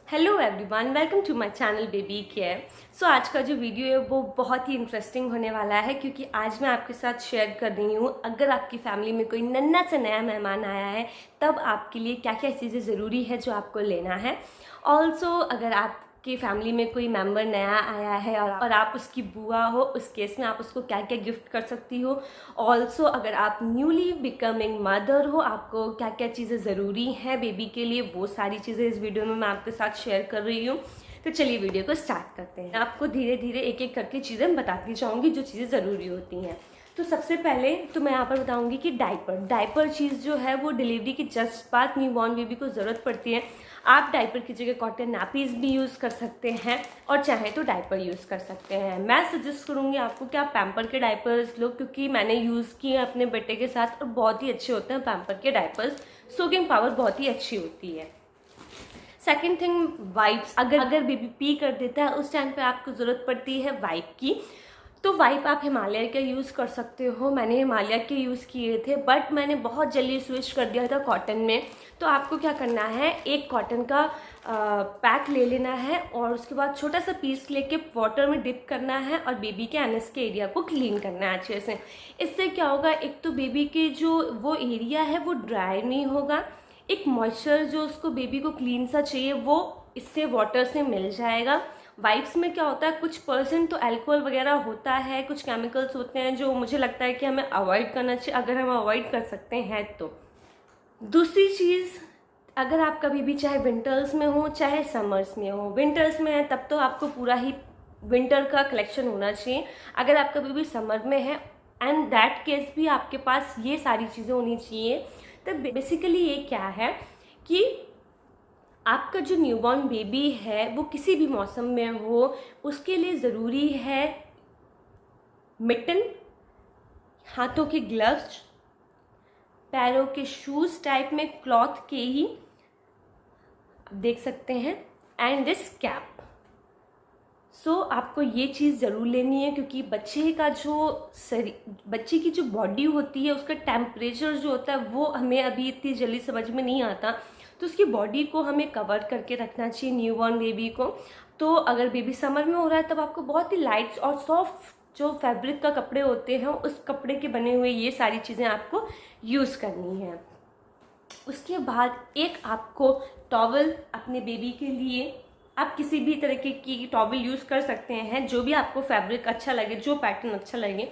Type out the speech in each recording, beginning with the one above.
Hello everyone, welcome to my channel baby care. So आज का जो वीडियो है वो बहुत ही इंटरेस्टिंग होने वाला है क्योंकि आज मैं आपके साथ शेयर कर रही हूँ अगर आपकी फैमिली में कोई नन्हा से नया मेहमान आया है तब आपके लिए क्या क्या चीज़ें ज़रूरी है जो आपको लेना है। ऑल्सो अगर आपकी फैमिली में कोई मेंबर नया आया है और आप उसकी बुआ हो, उस केस में आप उसको क्या क्या गिफ्ट कर सकती हो। ऑल्सो अगर आप न्यूली बिकमिंग मदर हो, आपको क्या क्या चीज़ें ज़रूरी हैं बेबी के लिए, वो सारी चीज़ें इस वीडियो में मैं आपके साथ शेयर कर रही हूँ। तो चलिए वीडियो को स्टार्ट करते हैं। आपको धीरे धीरे एक एक करके चीज़ें बताती जाऊँगी जो चीज़ें ज़रूरी होती हैं। तो सबसे पहले तो मैं यहाँ पर बताऊँगी कि डायपर चीज़ जो है वो डिलीवरी की जस्ट बाद न्यूबॉर्न बेबी को ज़रूरत पड़ती है। आप डायपर की जगह कॉटन नैपीज़ भी यूज़ कर सकते हैं और चाहे तो डायपर यूज़ कर सकते हैं। मैं सजेस्ट करूँगी आपको कि आप पैम्पर के डायपर्स लो, क्योंकि मैंने यूज़ किए अपने बेटे के साथ और बहुत ही अच्छे होते हैं पैम्पर के डायपर्स। सोकिंग पावर बहुत ही अच्छी होती है। Second thing, wipes. अगर बेबी पी कर देता है उस टाइम पे आपको ज़रूरत पड़ती है वाइप की। तो वाइप आप हिमालय का यूज़ कर सकते हो। मैंने हिमालय के यूज़ किए थे बट मैंने बहुत जल्दी स्विच कर दिया था कॉटन में। तो आपको क्या करना है, एक कॉटन का पैक ले लेना है और उसके बाद छोटा सा पीस लेके वाटर में डिप करना है और बेबी के एनस के एरिया को क्लीन करना है अच्छे से। इससे क्या होगा, एक तो बेबी के जो वो एरिया है वो ड्राई नहीं होगा, एक मॉइस्चर जो उसको बेबी को क्लीन सा चाहिए वो इससे वाटर से मिल जाएगा। वाइप्स में क्या होता है, कुछ परसेंट तो अल्कोहल वगैरह होता है, कुछ केमिकल्स होते हैं जो मुझे लगता है कि हमें अवॉइड करना चाहिए अगर हम अवॉइड कर सकते हैं तो। दूसरी चीज़, अगर आप कभी भी चाहे विंटर्स में हो चाहे समर्स में हो, विंटर्स में है तब तो आपको पूरा ही विंटर का कलेक्शन होना चाहिए। अगर आप कभी भी समर में है एंड दैट केस भी आपके पास ये सारी चीज़ें होनी चाहिए। तो बेसिकली ये क्या है कि आपका जो न्यूबॉर्न बेबी है वो किसी भी मौसम में हो, उसके लिए ज़रूरी है मिटन, हाथों के ग्लव्स, पैरों के शूज़ टाइप में क्लॉथ के ही आप देख सकते हैं, एंड दिस कैप। सो आपको ये चीज़ ज़रूर लेनी है क्योंकि बच्चे की जो बॉडी होती है उसका टेम्परेचर जो होता है वो हमें अभी इतनी जल्दी समझ में नहीं आता। तो उसकी बॉडी को हमें कवर करके रखना चाहिए न्यूबॉर्न बेबी को। तो अगर बेबी समर में हो रहा है तब आपको बहुत ही लाइट और सॉफ्ट जो फैब्रिक का कपड़े होते हैं उस कपड़े के बने हुए ये सारी चीज़ें आपको यूज़ करनी है। उसके बाद एक आपको टॉवल अपने बेबी के लिए, आप किसी भी तरीके की टॉवल यूज़ कर सकते हैं, जो भी आपको फैब्रिक अच्छा लगे, जो पैटर्न अच्छा लगे।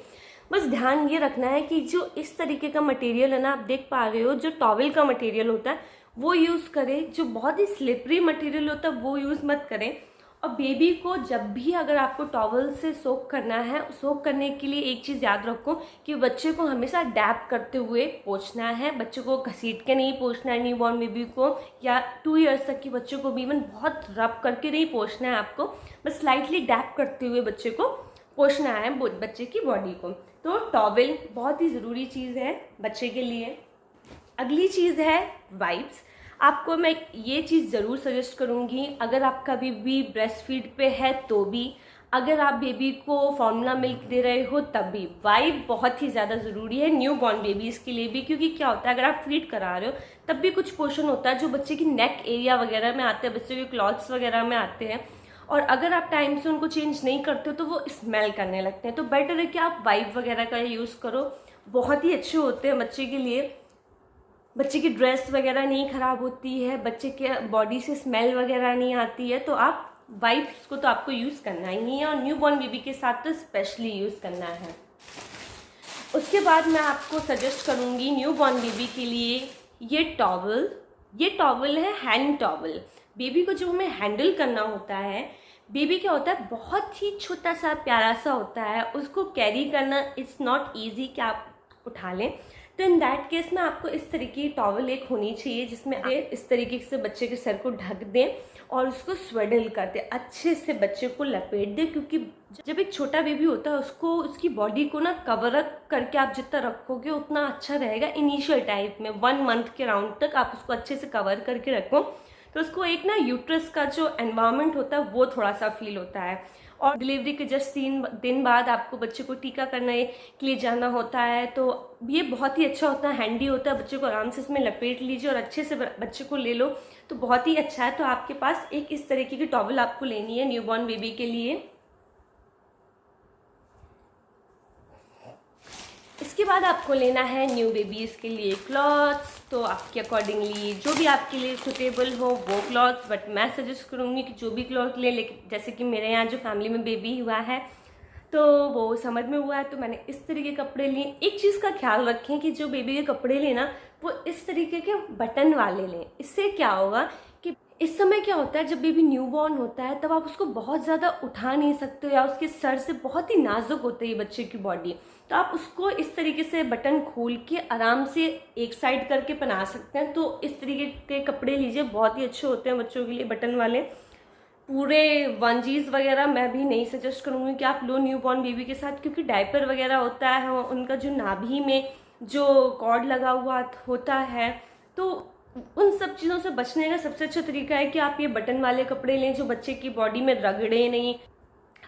बस ध्यान ये रखना है कि जो इस तरीके का मटेरियल है ना, आप देख पा रहे हो जो टॉवल का मटेरियल होता है वो यूज़ करें। जो बहुत ही स्लिपरी मटेरियल होता है वो यूज़ मत करें। और बेबी को जब भी अगर आपको टॉवल से सोक करना है, सोक करने के लिए एक चीज़ याद रखो कि बच्चे को हमेशा डैप करते हुए पोंछना है। बच्चे को घसीट के नहीं पोंछना है न्यूबॉर्न बेबी को, या 2 इयर्स तक के बच्चे को भी इवन बहुत रब करके नहीं पोंछना है आपको, बस स्लाइटली डैप करते हुए बच्चे को पोंछना है बच्चे की बॉडी को। तो टॉवल बहुत ही ज़रूरी चीज़ है बच्चे के लिए। अगली चीज़ है वाइप्स। आपको मैं ये चीज़ ज़रूर सजेस्ट करूँगी, अगर आप कभी भी ब्रेस्ट फीड पे है तो भी, अगर आप बेबी को फॉर्मूला मिल्क दे रहे हो तब भी, वाइप बहुत ही ज़्यादा ज़रूरी है न्यू बॉर्न बेबीज़ के लिए भी। क्योंकि क्या होता है, अगर आप फीड करा रहे हो तब भी कुछ पोर्शन होता है जो बच्चे की नेक एरिया वगैरह में आते हैं, बच्चे के क्लॉथ्स वगैरह में आते हैं, और अगर आप टाइम से उनको चेंज नहीं करते हो तो वो स्मेल करने लगते हैं। तो बेटर है कि आप वाइप वगैरह का यूज़ करो, बहुत ही अच्छे होते हैं बच्चे के लिए। बच्चे की ड्रेस वगैरह नहीं ख़राब होती है, बच्चे के बॉडी से स्मेल वगैरह नहीं आती है। तो आप वाइप्स को तो आपको यूज़ करना ही है और न्यूबॉर्न बेबी के साथ तो स्पेशली यूज़ करना है। उसके बाद मैं आपको सजेस्ट करूँगी न्यूबॉर्न बेबी के लिए ये टॉवल है हैंड टॉवल। बेबी को जब हमें हैंडल करना होता है, बेबी क्या होता है बहुत ही छोटा सा प्यारा सा होता है, उसको कैरी करना इट्स नॉट ईजी कि आप उठा लें। तो इन दैट केस में आपको इस तरीके की टॉवल एक होनी चाहिए जिसमें आप इस तरीके से बच्चे के सर को ढक दें और उसको स्वेडल कर दें, अच्छे से बच्चे को लपेट दें। क्योंकि जब एक छोटा बेबी होता है उसको उसकी बॉडी को ना कवर अप करके आप जितना रखोगे उतना अच्छा रहेगा। इनिशियल टाइप में 1 मंथ के राउंड तक आप उसको अच्छे से कवर करके रखो तो उसको एक ना यूट्रस का जो एनवायरनमेंट होता है वो थोड़ा सा फील होता है। और डिलीवरी के जस्ट 3 दिन बाद आपको बच्चे को टीका करने के लिए जाना होता है। तो ये बहुत ही अच्छा होता है, हैंडी होता है। बच्चे को आराम से इसमें लपेट लीजिए और अच्छे से बच्चे को ले लो, तो बहुत ही अच्छा है। तो आपके पास एक इस तरीके की टॉवल आपको लेनी है न्यूबॉर्न बेबी के लिए। इसके बाद आपको लेना है न्यू बेबीज़ के लिए क्लॉथ्स। तो आपके अकॉर्डिंगली जो भी आपके लिए सुटेबल हो वो क्लॉथ्स, बट मैं सजेस्ट करूँगी कि जो भी क्लॉथ ले, लेकिन जैसे कि मेरे यहाँ जो फैमिली में बेबी हुआ है तो वो समर में हुआ है, तो मैंने इस तरीके के कपड़े लिए। एक चीज़ का ख्याल रखें कि जो बेबी के कपड़े लेना वो इस तरीके के बटन वाले लें। इससे क्या होगा कि इस समय क्या होता है, जब बेबी न्यूबॉर्न होता है तब आप उसको बहुत ज़्यादा उठा नहीं सकते हो, या उसके सर से बहुत ही नाजुक होती है बच्चे की बॉडी, तो आप उसको इस तरीके से बटन खोल के आराम से एक साइड करके पहना सकते हैं। तो इस तरीके के कपड़े लीजिए, बहुत ही अच्छे होते हैं बच्चों के लिए बटन वाले। पूरे वनजीज वगैरह मैं भी नहीं सजेस्ट करूँगी कि आप लो न्यूबॉर्न बेबी के साथ, क्योंकि डायपर वगैरह होता है, उनका जो नाभि में जो कॉर्ड लगा हुआ होता है, तो उन सब चीज़ों से बचने का सबसे अच्छा तरीका है कि आप ये बटन वाले कपड़े लें जो बच्चे की बॉडी में रगड़े नहीं।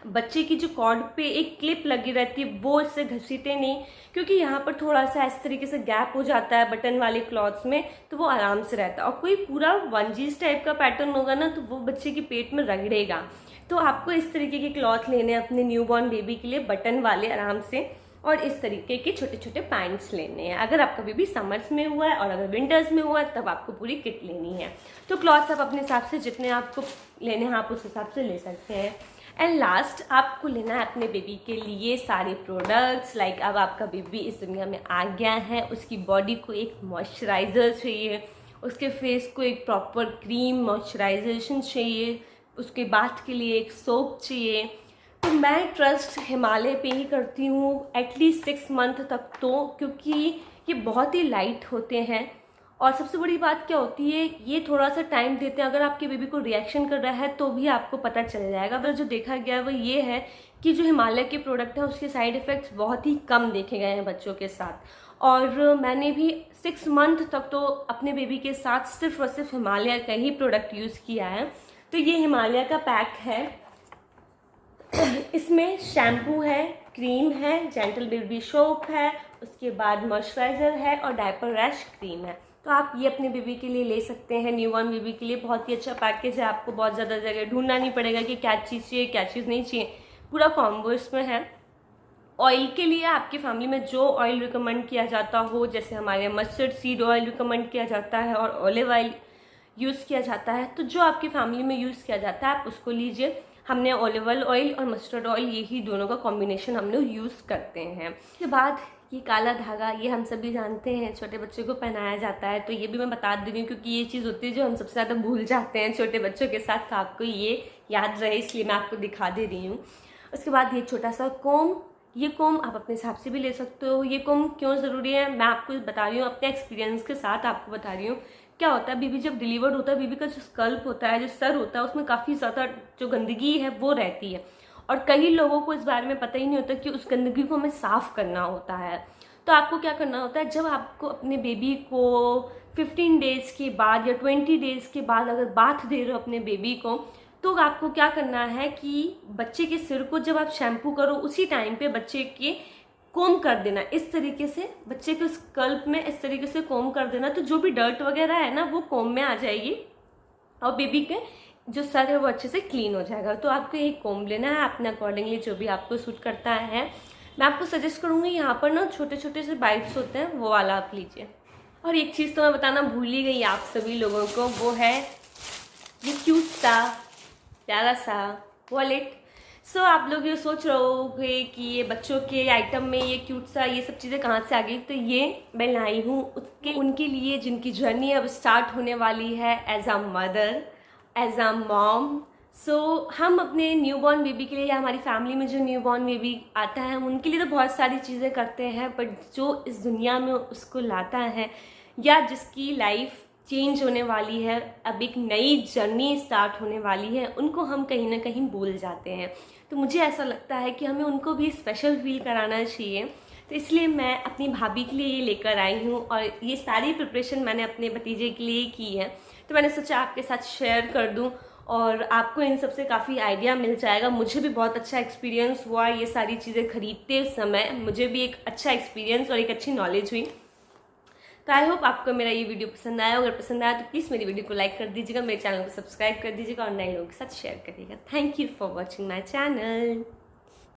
बच्चे की जो कॉर्ड पे एक क्लिप लगी रहती है वो इससे घसीटे नहीं, क्योंकि यहाँ पर थोड़ा सा इस तरीके से गैप हो जाता है बटन वाले क्लॉथ्स में, तो वो आराम से रहता है। और कोई पूरा वनजीज टाइप का पैटर्न होगा ना तो वो बच्चे के पेट में रगड़ेगा। तो आपको इस तरीके के क्लॉथ लेने हैं अपने न्यूबॉर्न बेबी के लिए, बटन वाले आराम से, और इस तरीके के छोटे छोटे पैंट्स लेने हैं। अगर आपका बेबी समर्स में हुआ है और अगर विंटर्स में हुआ है तब आपको पूरी किट लेनी है। तो क्लॉथ्स आप अपने हिसाब से जितने आपको लेने हैं आप उस हिसाब से ले सकते हैं। एंड लास्ट आपको लेना है अपने बेबी के लिए सारे प्रोडक्ट्स। लाइक अब आपका बेबी इस दुनिया में आ गया है, उसकी बॉडी को एक मॉइस्चराइज़र चाहिए, उसके फेस को एक प्रॉपर क्रीम मॉइस्चराइजेशन चाहिए, उसके बाथ के लिए एक सोप चाहिए। तो मैं ट्रस्ट हिमालय पे ही करती हूँ एटलीस्ट 6 मंथ तक, तो क्योंकि ये बहुत ही लाइट होते हैं। और सबसे बड़ी बात क्या होती है, ये थोड़ा सा टाइम देते हैं। अगर आपके बेबी को रिएक्शन कर रहा है तो भी आपको पता चल जाएगा। अगर जो देखा गया है वो ये है कि जो हिमालय के प्रोडक्ट हैं उसके साइड इफ़ेक्ट्स बहुत ही कम देखे गए हैं बच्चों के साथ। और मैंने भी 6 मंथ तक तो अपने बेबी के साथ सिर्फ और सिर्फ हिमालय का ही प्रोडक्ट यूज़ किया है। तो ये हिमालय का पैक है, इसमें शैम्पू है, क्रीम है, जेंटल बेबी सोप है, उसके बाद मॉइस्चराइज़र है और डायपर रैश क्रीम है। तो आप ये अपने बेबी के लिए ले सकते हैं। न्यूबॉर्न बेबी के लिए बहुत ही अच्छा पैकेज है, आपको बहुत ज़्यादा जगह ढूंढना नहीं पड़ेगा कि क्या चीज़ चाहिए क्या चीज़ नहीं चाहिए, पूरा कॉम्बो इसमें है। ऑयल के लिए आपकी फैमिली में जो ऑयल रिकमेंड किया जाता हो, जैसे हमारे मस्टर्ड सीड ऑयल रिकमेंड किया जाता है और ऑलिव ऑयल यूज़ किया जाता है, तो जो आपकी फैमिली में यूज़ किया जाता है आप उसको लीजिए। हमने ऑलिव ऑयल और मस्टर्ड ऑयल यही दोनों का कॉम्बिनेशन हम लोग यूज़ करते हैं। उसके बाद ये काला धागा, ये हम सभी जानते हैं छोटे बच्चों को पहनाया जाता है, तो ये भी मैं बता दे रही हूँ क्योंकि ये चीज़ होती है जो हम सबसे ज़्यादा भूल जाते हैं छोटे बच्चों के साथ, तो आपको ये याद रहे इसलिए मैं आपको दिखा दे रही हूँ। उसके बाद ये छोटा सा कोम, ये कोम आप अपने हिसाब से भी ले सकते हो। ये कोम क्यों ज़रूरी है मैं आपको बता रही हूँ, अपने एक्सपीरियंस के साथ आपको बता रही हूँ। क्या होता है, बेबी जब डिलीवर्ड होता है, बेबी का जो स्कल्प होता है, जो सर होता है, उसमें काफ़ी ज़्यादा जो गंदगी है वो रहती है, और कई लोगों को इस बारे में पता ही नहीं होता कि उस गंदगी को हमें साफ़ करना होता है। तो आपको क्या करना होता है, जब आपको अपने बेबी को 15 डेज़ के बाद या 20 डेज़ के बाद अगर बाथ दे रहे हो अपने बेबी को, तो आपको क्या करना है कि बच्चे के सिर को जब आप शैम्पू करो उसी टाइम पे बच्चे के कोम कर देना, इस तरीके से बच्चे के स्कल्प में इस तरीके से कोम कर देना, तो जो भी डर्ट वगैरह है ना वो कोम में आ जाएगी और बेबी के जो सर है वो अच्छे से क्लीन हो जाएगा। तो आपको एक कोम लेना है अपने अकॉर्डिंगली, जो भी आपको सूट करता है। मैं आपको सजेस्ट करूँगी यहाँ पर ना छोटे छोटे से बाइट्स होते हैं, वो वाला आप लीजिए। और एक चीज़ तो मैं बताना भूल ही गई आप सभी लोगों को, वो है ये क्यूट सा प्यारा सा वॉलेट। सो आप लोग ये सोच रहे होंगे कि ये बच्चों के आइटम में ये क्यूट सा ये सब चीज़ें कहाँ से आ गई, तो ये मैं लाई हूँ उनके लिए जिनकी जर्नी अब स्टार्ट होने वाली है as a mother, as a mom. So हम अपने न्यूबॉर्न बेबी के लिए या हमारी फैमिली में जो न्यूबॉर्न बेबी आता है उनके लिए तो बहुत सारी चीज़ें करते हैं, बट जो इस दुनिया में उसको लाता है या जिसकी लाइफ चेंज होने वाली है, अब एक नई जर्नी स्टार्ट होने वाली है, उनको हम कहीं ना कहीं भूल जाते हैं। तो मुझे ऐसा लगता है कि हमें उनको भी स्पेशल फील कराना चाहिए, तो इसलिए मैं अपनी भाभी के लिए ये लेकर आई हूँ और ये सारी प्रिपरेशन मैंने अपने भतीजे के लिए की है, तो मैंने सोचा आपके साथ शेयर कर दूँ। और आपको इन सब से काफ़ी आइडिया मिल जाएगा। मुझे भी बहुत अच्छा एक्सपीरियंस हुआ ये सारी चीज़ें खरीदते समय, मुझे भी एक अच्छा एक्सपीरियंस और एक अच्छी नॉलेज हुई। तो आई होप आपको मेरा ये वीडियो पसंद आया। अगर पसंद आया तो प्लीज़ मेरी वीडियो को लाइक कर दीजिएगा, मेरे चैनल को सब्सक्राइब कर दीजिएगा और नए लोगों के साथ शेयर करिएगा। Thank you for watching my channel.